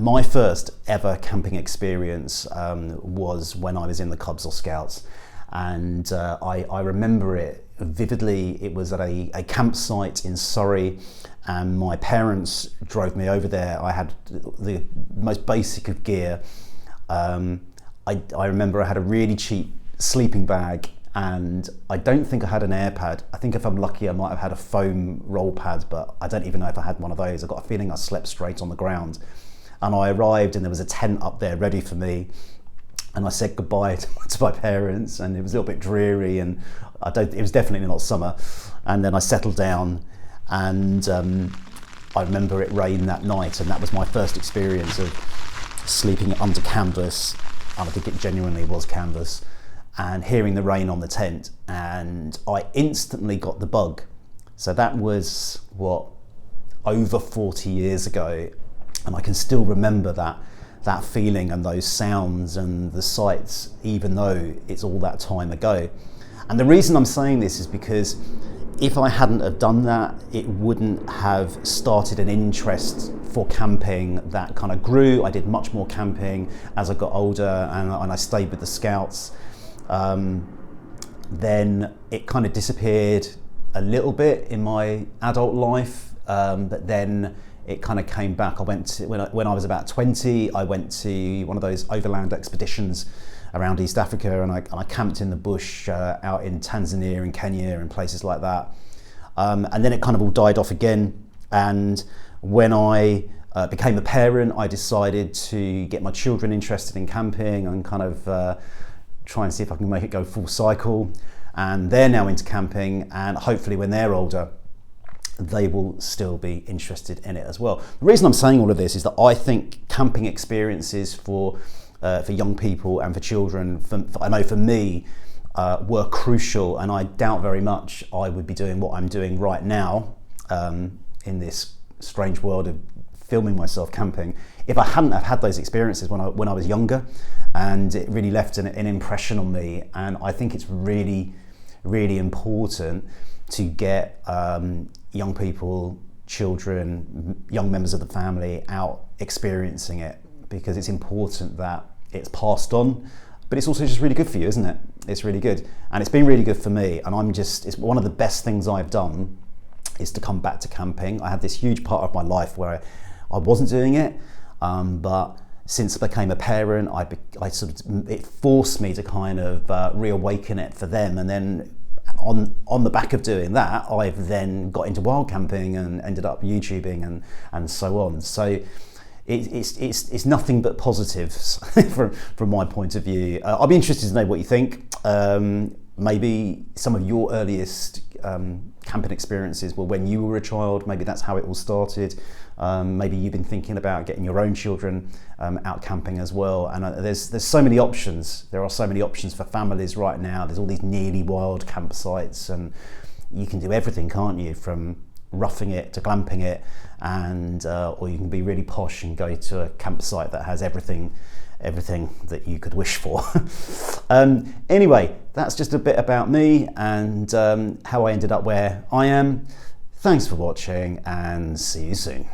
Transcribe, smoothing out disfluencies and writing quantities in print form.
my first ever camping experience was when I was in the Cubs or Scouts, and I remember it vividly. It was at a campsite in Surrey, and my parents drove me over there. I had the most basic of gear. I remember I had a really cheap sleeping bag, and I don't think I had an air pad. I think if I'm lucky I might have had a foam roll pad, but I don't even know if I had one of those. I got a feeling I slept straight on the ground. And I arrived and there was a tent up there ready for me, and I said goodbye to my parents, and it was a little bit dreary, and it was definitely not summer. And then I settled down, and I remember it rained that night, and that was my first experience of sleeping under canvas. And I think it genuinely was canvas, and hearing the rain on the tent, and I instantly got the bug. So that was over 40 years ago, and I can still remember that feeling and those sounds and the sights, even though it's all that time ago. And the reason I'm saying this is because if I hadn't have done that, it wouldn't have started an interest for camping that kind of grew. I did much more camping as I got older, and I stayed with the Scouts. Then it kind of disappeared a little bit in my adult life, but then it kind of came back. I went to, when I was about 20, I went to one of those Overland Expeditions around East Africa, and I camped in the bush out in Tanzania and Kenya and places like that. And then it kind of all died off again. And when I became a parent, I decided to get my children interested in camping and kind of try and see if I can make it go full cycle. And they're now into camping, and hopefully when they're older, they will still be interested in it as well. The reason I'm saying all of this is that I think camping experiences for young people and for children, I know for me, were crucial, and I doubt very much I would be doing what I'm doing right now in this strange world of filming myself camping if I hadn't have had those experiences when I was younger, and it really left an impression on me. And I think it's really, really important to get young people, children, young members of the family out experiencing it, because it's important that it's passed on, but it's also just really good for you, isn't it? It's really good, and it's been really good for me, and it's one of the best things I've done is to come back to camping. I had this huge part of my life where I wasn't doing it, but since I became a parent, it forced me to kind of reawaken it for them, and then on the back of doing that, I've then got into wild camping and ended up YouTubing and so on. So it's nothing but positives from my point of view. I'll be interested to know what you think. Maybe some of your earliest camping experiences were when you were a child. Maybe that's how it all started. Maybe you've been thinking about getting your own children out camping as well. And there's so many options. There are so many options for families right now. There's all these nearly wild campsites, and you can do everything, can't you? From roughing it to glamping it, and or you can be really posh and go to a campsite that has everything that you could wish for. Anyway, that's just a bit about me and how I ended up where I am. Thanks for watching, and see you soon.